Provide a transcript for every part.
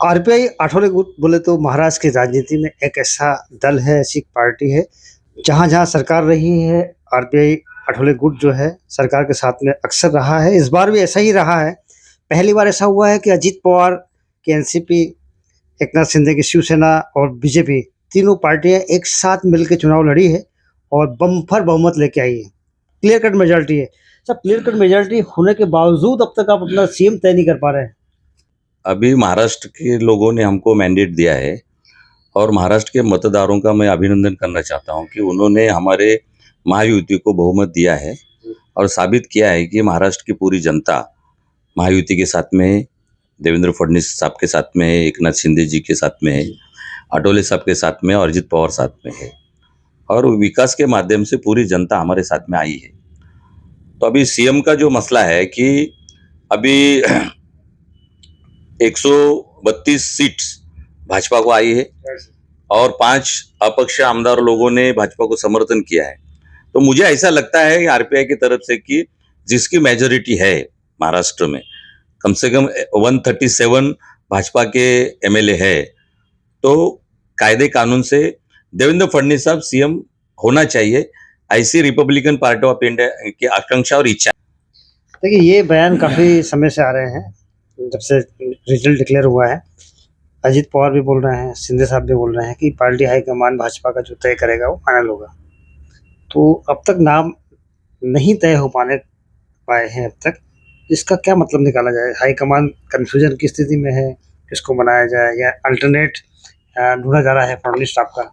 RPI Athawale गुट बोले तो महाराष्ट्र की राजनीति में एक ऐसा दल है, ऐसी पार्टी है, जहाँ-जहाँ सरकार रही है, आरपीआई आठवले गुट जो है, सरकार के साथ में अक्सर रहा है। इस बार भी ऐसा ही रहा है। पहली बार ऐसा हुआ है कि अजित पवार की एनसीपी, एकनाथ शिंदे की शिवसेना और बीजेपी तीनों पार्टियाँ एक साथ मिलके चुनाव लड़ी है और बम्पर बहुमत लेके आई है। क्लियर कट मेजॉरिटी है। सब क्लियर कट मेजॉरिटी होने के बावजूद अब तक आप अपना सीएम तय नहीं कर पा रहे हैं। अभी महाराष्ट्र के लोगों ने हमको मैंडेट दिया है और महाराष्ट्र के मतदारों का मैं अभिनंदन करना चाहता हूं कि उन्होंने हमारे महायुति को बहुमत दिया है और साबित किया है कि महाराष्ट्र की पूरी जनता महायुति के साथ में है, देवेंद्र फडणवीस साहब के साथ में है, एकनाथ शिंदे जी के साथ में है, आठवले साहब के साथ में और अजित पवार साथ में है और विकास के माध्यम से पूरी जनता हमारे साथ में आई है। तो अभी सीएम का जो मसला है कि अभी 132 सीट्स भाजपा को आई है और 5 अपक्ष आमदार लोगों ने भाजपा को समर्थन किया है। तो मुझे ऐसा लगता है आरपीआई की तरफ से कि जिसकी मेजॉरिटी है महाराष्ट्र में कम से कम 137 भाजपा के एमएलए है, तो कायदे कानून से देवेंद्र फडणवीस साहब सीएम होना चाहिए, ऐसी रिपब्लिकन पार्टी ऑफ इंडिया की आकांक्षा और इच्छा। देखिए, ये बयान काफ़ी समय से आ रहे हैं, जब से रिजल्ट डिक्लेयर हुआ है। अजित पवार भी बोल रहे हैं, शिंदे साहब भी बोल रहे हैं कि पार्टी हाईकमान भाजपा का जो तय करेगा वो फाइनल होगा। तो अब तक नाम नहीं तय हो पाए हैं अब तक। इसका क्या मतलब निकाला जाए? हाईकमान कन्फ्यूजन की स्थिति में है, किसको बनाया जाए या अल्टरनेट ढूंढा जा रहा है फडणवीस साहब का?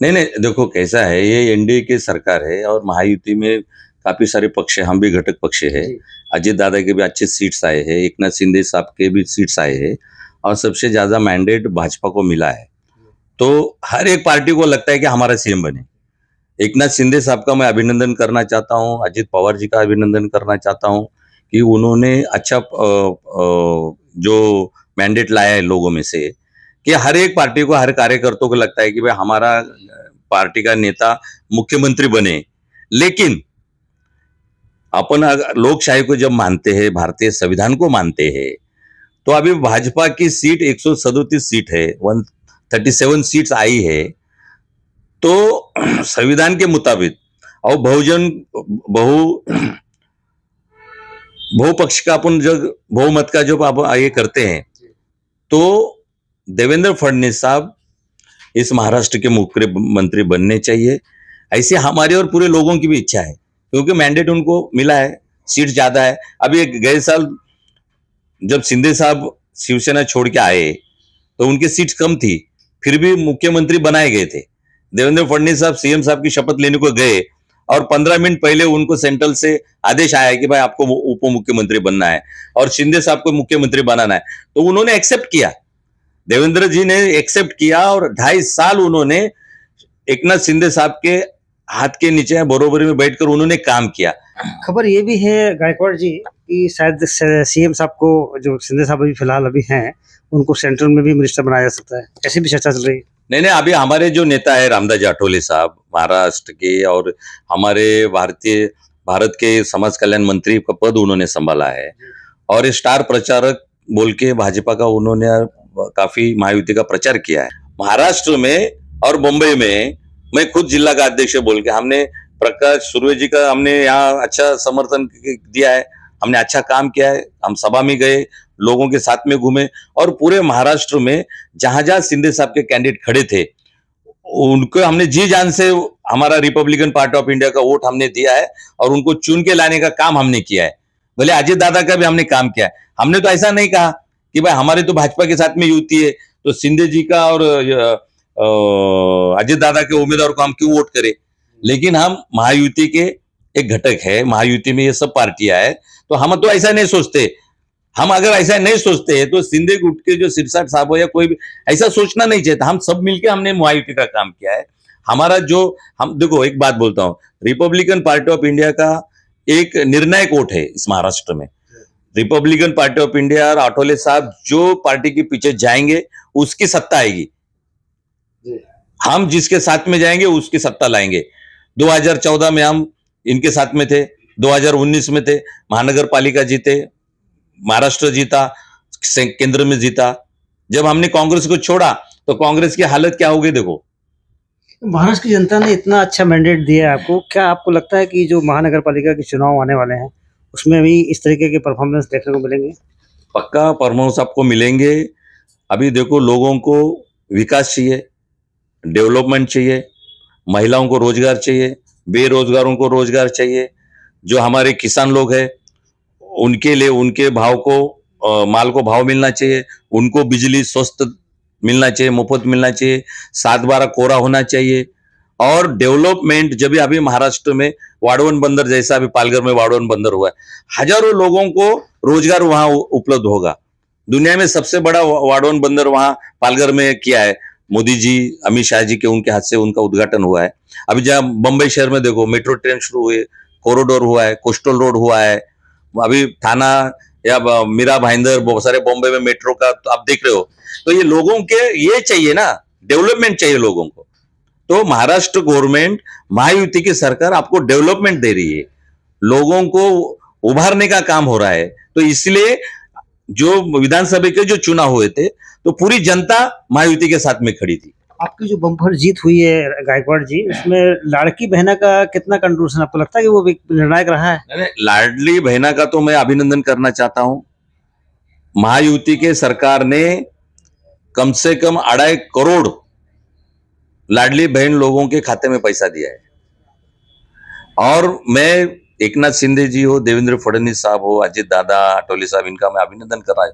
नहीं, देखो कैसा है, ये एनडीए की सरकार है और महायुति में काफी सारे पक्ष है, हम भी घटक पक्ष है। अजित दादा के भी अच्छे सीट्स आए हैं, एकनाथ शिंदे साहब के भी सीट्स आए हैं और सबसे ज्यादा मैंडेट भाजपा को मिला है। तो हर एक पार्टी को लगता है कि हमारा सीएम बने। एकनाथ शिंदे साहब का मैं अभिनंदन करना चाहता हूँ, अजित पवार जी का अभिनंदन करना चाहता हूँ कि उन्होंने अच्छा जो मैंडेट लाया है लोगों में से, कि हर एक पार्टी को, हर कार्यकर्ता को लगता है कि भाई हमारा पार्टी का नेता मुख्यमंत्री बने। लेकिन अपन लोकशाही को जब मानते हैं, भारतीय संविधान को मानते हैं, तो अभी भाजपा की सीट 137 सीट है, 137 सीट्स आई है। तो संविधान के मुताबिक और बहुपक्ष का अपन जब बहुमत का जो आप ये करते हैं, तो देवेंद्र फडणवीस साहब इस महाराष्ट्र के मुख्यमंत्री बनने चाहिए, ऐसी हमारी और पूरे लोगों की भी इच्छा है, क्योंकि मैंडेट उनको मिला है, सीट ज्यादा है। अभी गए साल जब शिंदे साहब शिवसेना छोड़ के आए तो उनकी सीट कम थी, फिर भी मुख्यमंत्री बनाए गए थे। देवेंद्र फडणवीस साहब सीएम साहब की शपथ लेने को गए और 15 मिनट पहले उनको सेंट्रल से आदेश आया कि भाई आपको उप मुख्यमंत्री बनना है और शिंदे साहब को मुख्यमंत्री बनाना है, तो उन्होंने एक्सेप्ट किया। देवेंद्र जी ने एक्सेप्ट किया और 2.5 साल उन्होंने एकनाथ शिंदे साहब के हाथ के नीचे बरोबरी में बैठकर उन्होंने काम किया। खबर ये भी है गायकवाड़ जी कि शायद सीएम साहब को, जो शिंदे साहब अभी फिलहाल अभी हैं, उनको सेंट्रल में भी मिनिस्टर बनाया जा सकता है, ऐसी भी चर्चा चल रही है। नहीं, अभी हमारे जो नेता है रामदास आठवले साहब महाराष्ट्र के, और हमारे भारत के समाज कल्याण मंत्री का पद उन्होंने संभाला है और स्टार प्रचारक बोल के भाजपा का उन्होंने काफी महायुति का प्रचार किया है महाराष्ट्र में और मुंबई में। मैं खुद जिला का अध्यक्ष बोल के हमने प्रकाश सुर्वे जी का हमने यहाँ अच्छा समर्थन दिया है, हमने अच्छा काम किया है। हम सभा में गए, लोगों के साथ में घूमे और पूरे महाराष्ट्र में जहां जहां शिंदे साहब के कैंडिडेट खड़े थे उनको हमने जी जान से, हमारा रिपब्लिकन पार्टी ऑफ इंडिया का वोट हमने दिया है और उनको चुन के लाने का काम हमने किया है। भले अजित दादा का भी हमने काम किया है। हमने तो ऐसा नहीं कहा कि भाई हमारे तो भाजपा के साथ में युति है तो शिंदे जी का और अजित दादा के उम्मीदवार को हम क्यों वोट करें। लेकिन हम महायुति के एक घटक है, महायुति में ये सब पार्टियां है, तो हम तो ऐसा नहीं सोचते। हम अगर ऐसा नहीं सोचते हैं तो शिंदे गुट के जो सिरसाट साहब हो या कोई भी ऐसा सोचना नहीं चाहिए। हम सब मिलके हमने महायुति का काम किया है। हमारा जो, हम देखो एक बात बोलता हूं, रिपब्लिकन पार्टी ऑफ इंडिया का एक निर्णायक वोट है इस महाराष्ट्र में। रिपब्लिकन पार्टी ऑफ इंडिया और आठवले साहब जो पार्टी के पीछे जाएंगे उसकी सत्ता आएगी। हम जिसके साथ में जाएंगे उसकी सत्ता लाएंगे। 2014 में हम इनके साथ में थे, 2019 में थे, महानगर पालिका जीते, महाराष्ट्र जीता, केंद्र में जीता, जब हमने कांग्रेस को छोड़ा तो कांग्रेस की हालत क्या हो गई देखो। महाराष्ट्र की जनता ने इतना अच्छा मैंडेट दिया है आपको, क्या आपको लगता है कि जो महानगर पालिका के चुनाव आने वाले हैं उसमें भी इस तरीके के परफॉर्मेंस देखने को मिलेंगे? पक्का परफॉर्मेंस आपको मिलेंगे। अभी देखो, लोगों को विकास चाहिए, डेवलपमेंट चाहिए, महिलाओं को रोजगार चाहिए, बेरोजगारों को रोजगार चाहिए, जो हमारे किसान लोग हैं उनके लिए उनके भाव को माल को भाव मिलना चाहिए, उनको बिजली स्वस्थ मिलना चाहिए, मुफ्त मिलना चाहिए, 7/12 कोरा होना चाहिए। और डेवलपमेंट जब भी अभी महाराष्ट्र में वाड़वन बंदर जैसा अभी पालघर में वाड़वन बंदर हुआ है, हजारों लोगों को रोजगार वहां उपलब्ध होगा। दुनिया में सबसे बड़ा वाड़वन बंदर वहां पालघर में किया है मोदी जी, अमित शाह जी के उनके हाथ से उनका उद्घाटन हुआ है। अभी जहाँ बंबई शहर में देखो मेट्रो ट्रेन शुरू हुई, कॉरिडोर हुआ है, कोस्टल रोड हुआ है, अभी थाना या मीरा भाईंदर, बहुत सारे बॉम्बे में मेट्रो का तो आप देख रहे हो। तो ये लोगों के ये चाहिए ना, डेवलपमेंट चाहिए लोगों को। तो महाराष्ट्र गवर्नमेंट, महायुति की सरकार आपको डेवलपमेंट दे रही है, लोगों को उभारने का काम हो रहा है। तो इसलिए जो विधानसभा के जो चुनाव हुए थे तो पूरी जनता महायुति के साथ में खड़ी थी। आपकी जो बम्पर जीत हुई है गायकवाड़ जी, उसमें लाड़की बहना का कितना कंट्रीब्यूशन आपको लगता है कि वो भी निर्णायक रहा है? लाडली बहना का तो मैं अभिनंदन करना चाहता हूं। महायुति के सरकार ने कम से कम 2.5 करोड़ लाडली बहन लोगों के खाते में पैसा दिया है। और मैं एकनाथ शिंदे जी हो, देवेंद्र फडणवीस साहब हो, अजित दादा, अटोले साहब, इनका मैं अभिनंदन कर रहा हूं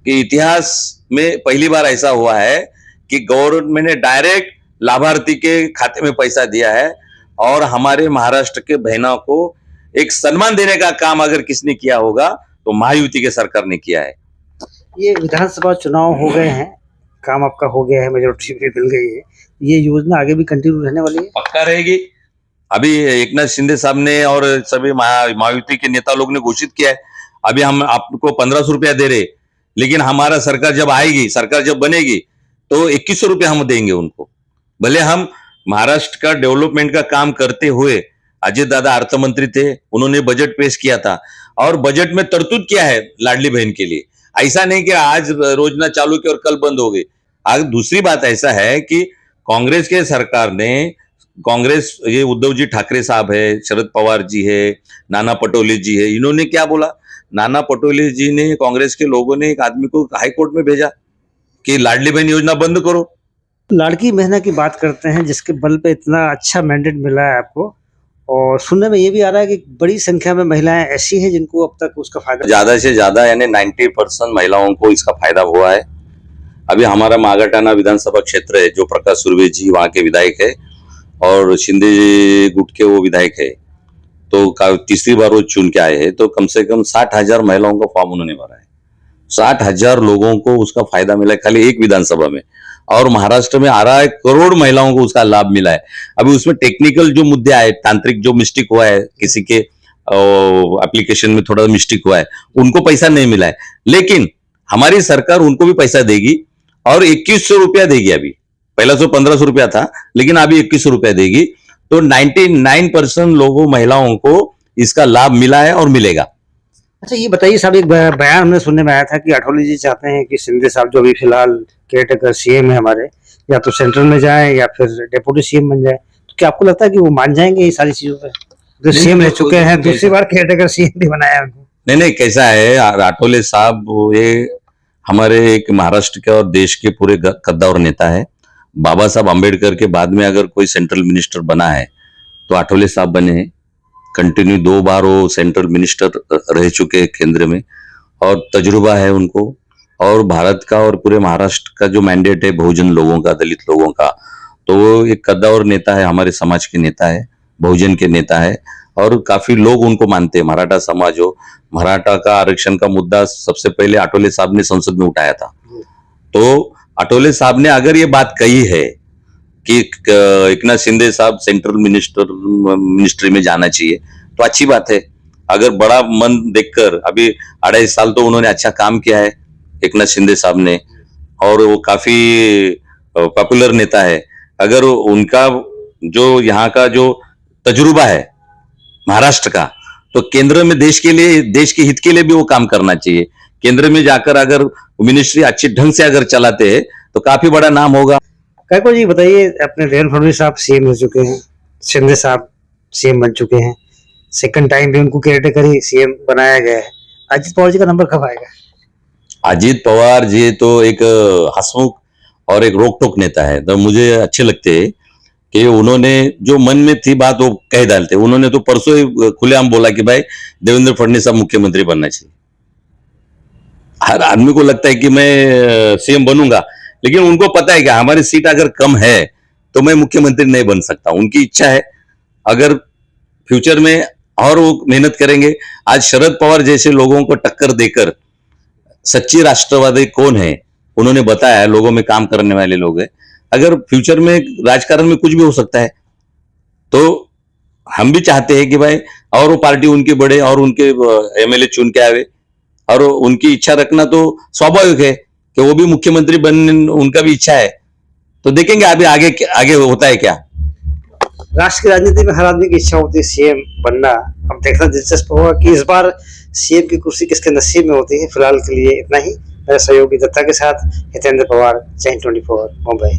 कि इतिहास में पहली बार ऐसा हुआ है कि गवर्नमेंट ने डायरेक्ट लाभार्थी के खाते में पैसा दिया है। और हमारे महाराष्ट्र के बहनों को एक सम्मान देने का काम अगर किसने किया होगा तो महायुति के सरकार ने किया है। ये विधानसभा चुनाव हो गए हैं, काम आपका हो गया है, मेजोरिटी भी मिल गई है, ये योजना आगे भी कंटिन्यू रहने वाली है? पक्का रहेगी। अभी एकनाथ शिंदे साहब ने और सभी महायुति के नेता लोग ने घोषित किया है, अभी हम आपको 1500 रुपया दे रहे, लेकिन हमारा सरकार जब आएगी, सरकार जब बनेगी तो 2100 रुपया हम देंगे उनको। भले हम महाराष्ट्र का डेवलपमेंट का काम करते हुए, अजय दादा अर्थ मंत्री थे, उन्होंने बजट पेश किया था और बजट में तरतूद किया है लाडली बहन के लिए। ऐसा नहीं कि आज योजना चालू की और कल बंद हो गई। आज दूसरी बात ऐसा है कि कांग्रेस के सरकार ने, कांग्रेस ये उद्धव जी ठाकरे साहब है, शरद पवार जी है, नाना पटोले जी है, इन्होंने क्या बोला, नाना पटोले जी ने, कांग्रेस के लोगों ने एक आदमी को हाई कोर्ट में भेजा कि लाडली बहन योजना बंद करो। लाड़की बहना की बात करते हैं जिसके बल पे इतना अच्छा मैंडेट मिला है आपको, और सुनने में ये भी आ रहा है कि बड़ी संख्या में महिलाएं ऐसी हैं जिनको अब तक उसका फायदा ज्यादा से ज्यादा यानी 90% महिलाओं को इसका फायदा हुआ है। अभी हमारा मागाटाना विधानसभा क्षेत्र है, जो प्रकाश सुर्वे जी वहाँ के विधायक है और शिंदे गुट के वो विधायक है, तो तीसरी बार वो चुन के आए हैं। तो कम से कम 60,000 महिलाओं का फॉर्म उन्होंने भरा है। 60,000 लोगों को उसका फायदा मिला है खाली एक विधानसभा में, और महाराष्ट्र में 2.5 करोड़ महिलाओं को उसका लाभ मिला है। अभी उसमें टेक्निकल जो मुद्दे आए, तांत्रिक जो मिस्टेक हुआ है, किसी के एप्लीकेशन में थोड़ा मिस्टेक हुआ है, उनको पैसा नहीं मिला है, लेकिन हमारी सरकार उनको भी पैसा देगी और 2100 रुपया देगी। अभी पहला 1500 रुपया था, लेकिन अभी 2100 रुपया देगी। तो 99% लोगों, महिलाओं को इसका लाभ मिला है और मिलेगा। अच्छा ये बताइए साहब, एक बयान हमने सुनने में आया था कि अठौले जी चाहते हैं कि शिंदे साहब जो अभी फिलहाल केयरटेकर सीएम है हमारे, या तो सेंट्रल में जाए या फिर डेप्यूटी सीएम बन जाए, तो क्या आपको लगता है कि वो मान जाएंगे ये सारी चीजों पे? जो सीएम रह चुके हैं, दूसरी बार केयरटेकर सीएम भी बनाया उनको। नहीं, कैसा है, अटोले साहब ये हमारे एक महाराष्ट्र के और देश के पूरे कद्दावर नेता है। बाबा साहब अम्बेडकर के बाद में अगर कोई सेंट्रल मिनिस्टर बना है तो अटोले साहब बने हैं। कंटिन्यू 2 बार वो सेंट्रल मिनिस्टर रह चुके हैं केंद्र में, और तजुर्बा है उनको। और भारत का और पूरे महाराष्ट्र का जो मैंडेट है बहुजन लोगों का, दलित लोगों का, तो वो एक कद्दावर नेता है, हमारे समाज के नेता है, बहुजन के नेता है, और काफी लोग उनको मानते हैं। मराठा समाज हो, मराठा का आरक्षण का मुद्दा सबसे पहले अटोले साहब ने संसद में उठाया था। तो अटोले साहब ने अगर ये बात कही है कि एकनाथ शिंदे साहब सेंट्रल मिनिस्ट्री में जाना चाहिए, तो अच्छी बात है। अगर बड़ा मन देखकर, अभी 2.5 साल तो उन्होंने अच्छा काम किया है एकनाथ शिंदे साहब ने, और वो काफी पॉपुलर नेता है। अगर उनका जो यहाँ का जो तजुर्बा है महाराष्ट्र का, तो केंद्र में देश के लिए, देश के हित के लिए भी वो काम करना चाहिए। केंद्र में जाकर अगर मिनिस्ट्री अच्छे ढंग से अगर चलाते हैं तो काफी बड़ा नाम होगा। कैको जी बताइए, अपने देवेंद्र फडणवीस साहब सीएम हो चुके हैं, शिंदे साहब सीएम बन चुके हैं, सेकंड टाइम भी उनको केयरटेकर ही सीएम बनाया गया है। अजित पवार जी का नंबर कब आएगा? अजीत पवार जी तो एक हंसमुख और एक रोक टोक नेता है, तो मुझे अच्छे लगते हैं कि उन्होंने जो मन में थी बात वो कह डालते। उन्होंने तो परसों ही खुलेआम बोला कि भाई देवेंद्र फडणवीस साहब मुख्यमंत्री बनना चाहिए। हर आदमी को लगता है कि मैं सीएम बनूंगा, लेकिन उनको पता है कि हमारी सीट अगर कम है तो मैं मुख्यमंत्री नहीं बन सकता। उनकी इच्छा है, अगर फ्यूचर में और वो मेहनत करेंगे। आज शरद पवार जैसे लोगों को टक्कर देकर सच्ची राष्ट्रवादी कौन है उन्होंने बताया, लोगों में काम करने वाले लोग हैं। अगर फ्यूचर में राजकारण में कुछ भी हो सकता है, तो हम भी चाहते हैं कि भाई और वो पार्टी उनकी बढ़े और उनके एमएलए चुन के आवे, और उनकी इच्छा रखना तो स्वाभाविक है कि वो भी मुख्यमंत्री बनने उनका भी इच्छा है। तो देखेंगे अभी आगे आगे होता है क्या। राष्ट्र की राजनीति में हर आदमी की इच्छा होती है सीएम बनना। अब देखना दिलचस्प होगा कि इस बार सीएम की कुर्सी किसके नसीब में होती है। फिलहाल के लिए इतना ही। मेरे सहयोगी दत्ता के साथ हितेंद्र पवार, चैन 24 मुंबई।